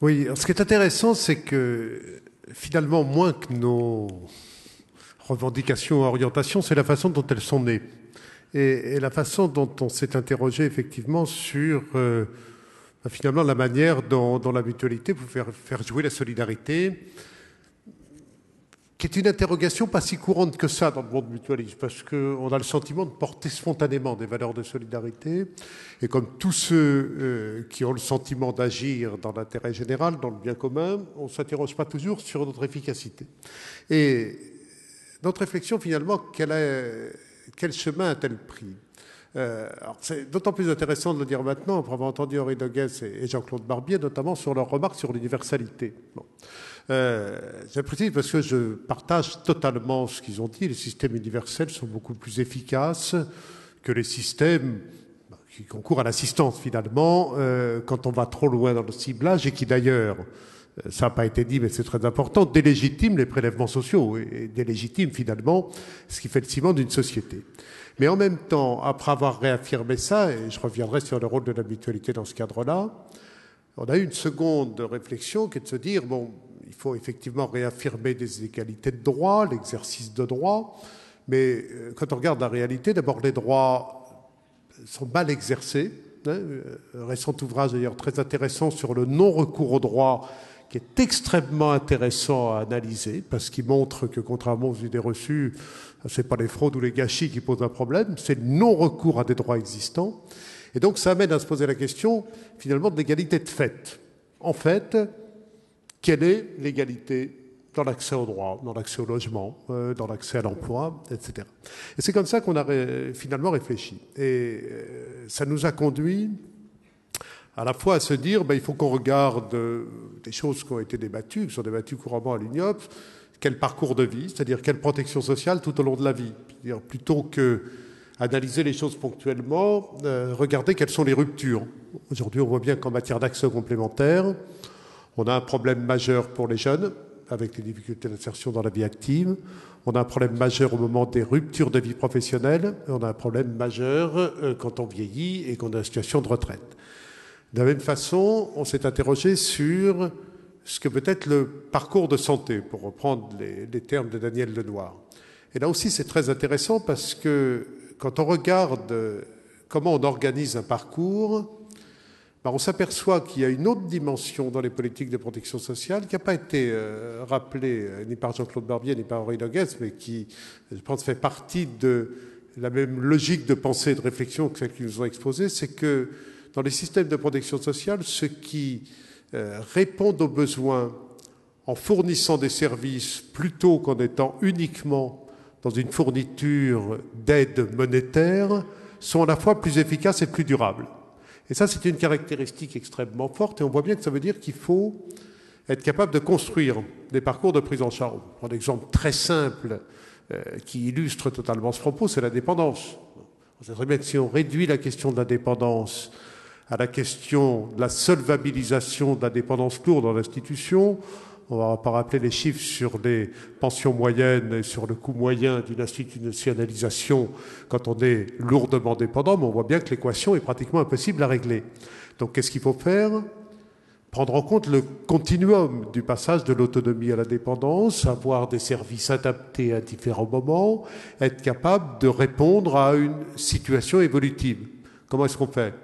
Oui, alors ce qui est intéressant, c'est que finalement, moins que nos revendications ou orientations, c'est la façon dont elles sont nées. Et la façon dont on s'est interrogé effectivement sur finalement la manière dont la mutualité peut faire jouer la solidarité, qui est une interrogation pas si courante que ça dans le monde mutualiste, parce qu'on a le sentiment de porter spontanément des valeurs de solidarité, et comme tous ceux qui ont le sentiment d'agir dans l'intérêt général, dans le bien commun, on ne s'interroge pas toujours sur notre efficacité. Et notre réflexion, finalement, quel chemin a-t-elle pris? Alors c'est d'autant plus intéressant de le dire maintenant, après avoir entendu Henri Noguès et Jean-Claude Barbier, notamment sur leurs remarques sur l'universalité. Bon. J'apprécie parce que je partage totalement ce qu'ils ont dit. Les systèmes universels sont beaucoup plus efficaces que les systèmes qui concourent à l'assistance, finalement, quand on va trop loin dans le ciblage et qui, d'ailleurs, ça n'a pas été dit, mais c'est très important, délégitiment les prélèvements sociaux et délégitiment, finalement, ce qui fait le ciment d'une société. Mais en même temps, après avoir réaffirmé ça, et je reviendrai sur le rôle de la mutualité dans ce cadre-là, on a eu une seconde réflexion qui est de se dire, bon, il faut effectivement réaffirmer des égalités de droit, l'exercice de droit, mais quand on regarde la réalité, d'abord les droits sont mal exercés. Un récent ouvrage d'ailleurs très intéressant sur le non-recours au droit qui est extrêmement intéressant à analyser parce qu'il montre que contrairement aux idées reçues, ce n'est pas les fraudes ou les gâchis qui posent un problème, c'est le non-recours à des droits existants. Et donc ça amène à se poser la question finalement de l'égalité de fait. En fait, quelle est l'égalité dans l'accès au droit, dans l'accès au logement, dans l'accès à l'emploi, etc. Et c'est comme ça qu'on a finalement réfléchi. Et ça nous a conduit à la fois à se dire il faut qu'on regarde des choses qui ont été débattues, qui sont débattues couramment à l'UNIOP, quel parcours de vie, c'est-à-dire quelle protection sociale tout au long de la vie. C'est-à-dire plutôt que analyser les choses ponctuellement, regarder quelles sont les ruptures. Aujourd'hui, on voit bien qu'en matière d'accès complémentaire, on a un problème majeur pour les jeunes, avec les difficultés d'insertion dans la vie active. On a un problème majeur au moment des ruptures de vie professionnelle. Et on a un problème majeur quand on vieillit et qu'on est en situation de retraite. De la même façon, on s'est interrogé sur ce que peut être le parcours de santé, pour reprendre les termes de Daniel Lenoir. Et là aussi, c'est très intéressant parce que quand on regarde comment on organise un parcours, on s'aperçoit qu'il y a une autre dimension dans les politiques de protection sociale qui n'a pas été rappelée ni par Jean-Claude Barbier ni par Henri Noguès, mais qui, je pense, fait partie de la même logique de pensée et de réflexion que celle qu'ils nous ont exposée, c'est que dans les systèmes de protection sociale, ceux qui répondent aux besoins en fournissant des services plutôt qu'en étant uniquement dans une fourniture d'aide monétaire sont à la fois plus efficaces et plus durables. Et ça, c'est une caractéristique extrêmement forte, et on voit bien que ça veut dire qu'il faut être capable de construire des parcours de prise en charge. On prend un exemple très simple qui illustre totalement ce propos, c'est la dépendance. On sait très bien que si on réduit la question de la dépendance à la question de la solvabilisation de la dépendance lourde dans l'institution, on ne va pas rappeler les chiffres sur les pensions moyennes et sur le coût moyen d'une institutionnalisation quand on est lourdement dépendant, mais on voit bien que l'équation est pratiquement impossible à régler. Donc qu'est-ce qu'il faut faire? Prendre en compte le continuum du passage de l'autonomie à la dépendance, avoir des services adaptés à différents moments, être capable de répondre à une situation évolutive. Comment est-ce qu'on fait?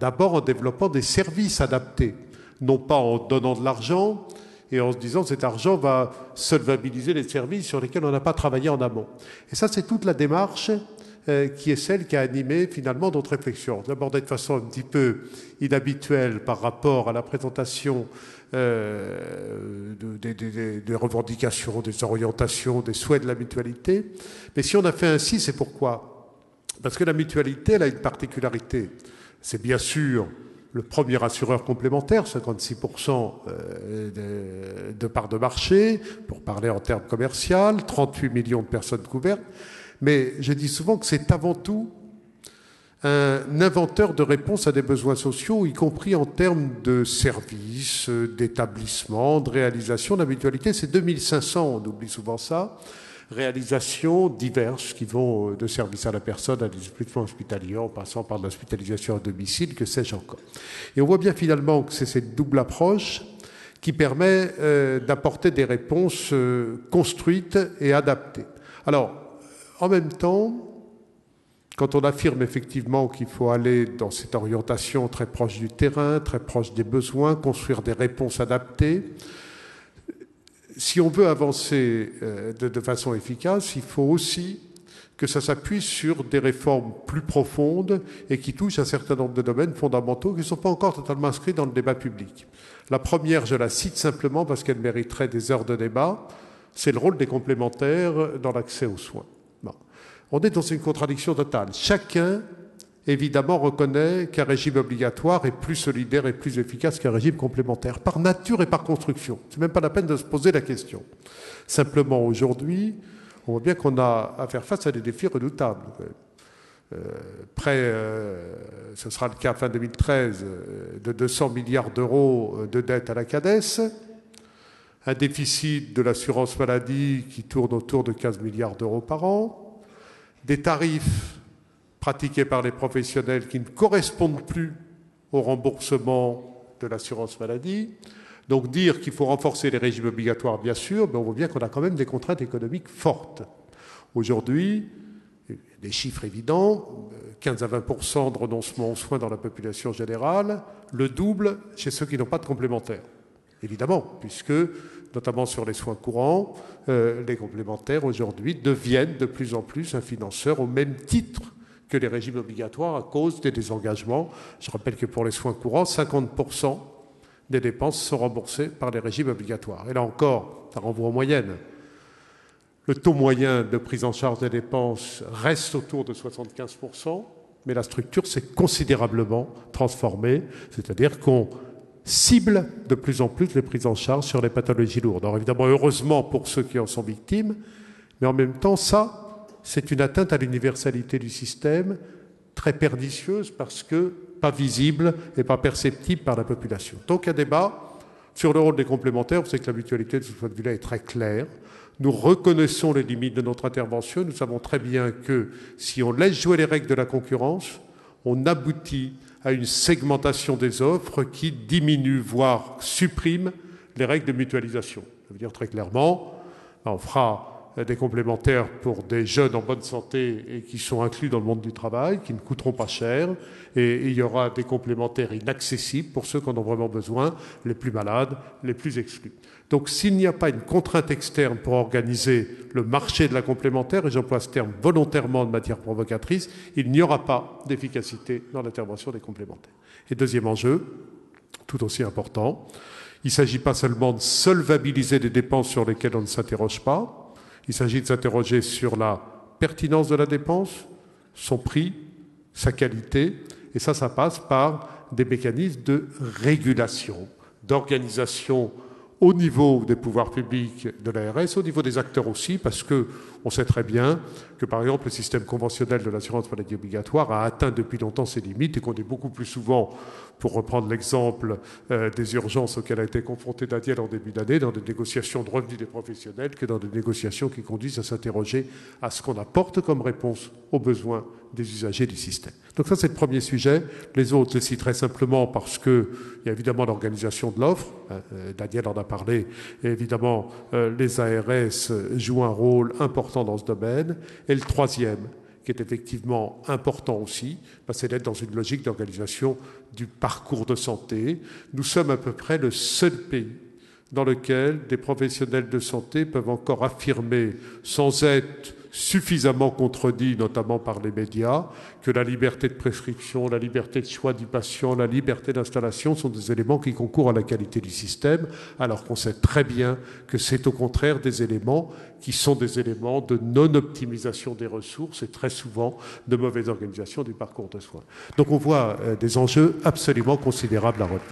D'abord en développant des services adaptés, non pas en donnant de l'argent, et en se disant que cet argent va solvabiliser les services sur lesquels on n'a pas travaillé en amont. Et ça, c'est toute la démarche qui est celle qui a animé finalement notre réflexion. D'abord de façon un petit peu inhabituelle par rapport à la présentation des revendications, des orientations, des souhaits de la mutualité. Mais si on a fait ainsi, c'est pourquoi? Parce que la mutualité, elle a une particularité. C'est bien sûr le premier assureur complémentaire, 56% de part de marché, pour parler en termes commerciaux, 38 millions de personnes couvertes. Mais je dis souvent que c'est avant tout un inventeur de réponses à des besoins sociaux, y compris en termes de services, d'établissements, de réalisation. La mutualité, c'est 2500, on oublie souvent ça, réalisations diverses qui vont de services à la personne à des établissements hospitaliers, en passant par l'hospitalisation à domicile, que sais-je encore. Et on voit bien finalement que c'est cette double approche qui permet d'apporter des réponses construites et adaptées. Alors, en même temps, quand on affirme effectivement qu'il faut aller dans cette orientation très proche du terrain, très proche des besoins, construire des réponses adaptées, si on veut avancer de façon efficace, il faut aussi que ça s'appuie sur des réformes plus profondes et qui touchent un certain nombre de domaines fondamentaux qui ne sont pas encore totalement inscrits dans le débat public. La première, je la cite simplement parce qu'elle mériterait des heures de débat, c'est le rôle des complémentaires dans l'accès aux soins. Bon. On est dans une contradiction totale. Chacun, évidemment, reconnaît qu'un régime obligatoire est plus solidaire et plus efficace qu'un régime complémentaire, par nature et par construction. Ce n'est même pas la peine de se poser la question. Simplement, aujourd'hui, on voit bien qu'on a à faire face à des défis redoutables. Ce sera le cas fin 2013, de 200 milliards d'euros de dette à la CADES, un déficit de l'assurance maladie qui tourne autour de 15 milliards d'euros par an, des tarifs pratiqués par les professionnels qui ne correspondent plus au remboursement de l'assurance maladie. Donc dire qu'il faut renforcer les régimes obligatoires, bien sûr, mais on voit bien qu'on a quand même des contraintes économiques fortes. Aujourd'hui, des chiffres évidents, 15 à 20% de renoncement aux soins dans la population générale, le double chez ceux qui n'ont pas de complémentaires. Évidemment, puisque, notamment sur les soins courants, les complémentaires aujourd'hui deviennent de plus en plus un financeur au même titre que les régimes obligatoires à cause des désengagements. Je rappelle que pour les soins courants, 50% des dépenses sont remboursées par les régimes obligatoires. Et là encore, ça renvoie en moyenne. Le taux moyen de prise en charge des dépenses reste autour de 75%, mais la structure s'est considérablement transformée, c'est-à-dire qu'on cible de plus en plus les prises en charge sur les pathologies lourdes. Alors évidemment, heureusement pour ceux qui en sont victimes, mais en même temps, ça, c'est une atteinte à l'universalité du système très pernicieuse parce que pas visible et pas perceptible par la population. Donc un débat sur le rôle des complémentaires. Vous savez que la mutualité de ce point de vue-là est très claire. Nous reconnaissons les limites de notre intervention. Nous savons très bien que si on laisse jouer les règles de la concurrence, on aboutit à une segmentation des offres qui diminue, voire supprime les règles de mutualisation. Ça veut dire très clairement, on fera des complémentaires pour des jeunes en bonne santé et qui sont inclus dans le monde du travail, qui ne coûteront pas cher, et il y aura des complémentaires inaccessibles pour ceux qui en ont vraiment besoin, les plus malades, les plus exclus. Donc s'il n'y a pas une contrainte externe pour organiser le marché de la complémentaire, et j'emploie ce terme volontairement de manière provocatrice, il n'y aura pas d'efficacité dans l'intervention des complémentaires. Et deuxième enjeu, tout aussi important, il ne s'agit pas seulement de solvabiliser des dépenses sur lesquelles on ne s'interroge pas, il s'agit de s'interroger sur la pertinence de la dépense, son prix, sa qualité, et ça passe par des mécanismes de régulation, d'organisation au niveau des pouvoirs publics de l'ARS, au niveau des acteurs aussi, parce qu'on sait très bien que, par exemple, le système conventionnel de l'assurance maladie obligatoire a atteint depuis longtemps ses limites et qu'on est beaucoup plus souvent, pour reprendre l'exemple des urgences auxquelles a été confronté Daniel en début d'année, dans des négociations de revenus des professionnels que dans des négociations qui conduisent à s'interroger à ce qu'on apporte comme réponse aux besoins des usagers du système. Donc ça, c'est le premier sujet. Les autres, je les citerai simplement parce qu'il y a évidemment l'organisation de l'offre. Daniel en a parlé. Et évidemment, les ARS jouent un rôle important dans ce domaine. Et le troisième, qui est effectivement important aussi, c'est d'être dans une logique d'organisation du parcours de santé. Nous sommes à peu près le seul pays dans lequel des professionnels de santé peuvent encore affirmer, sans être suffisamment contredit, notamment par les médias, que la liberté de prescription, la liberté de choix du patient, la liberté d'installation sont des éléments qui concourent à la qualité du système, alors qu'on sait très bien que c'est au contraire des éléments qui sont des éléments de non-optimisation des ressources et très souvent de mauvaise organisation du parcours de soins. Donc on voit des enjeux absolument considérables à relever.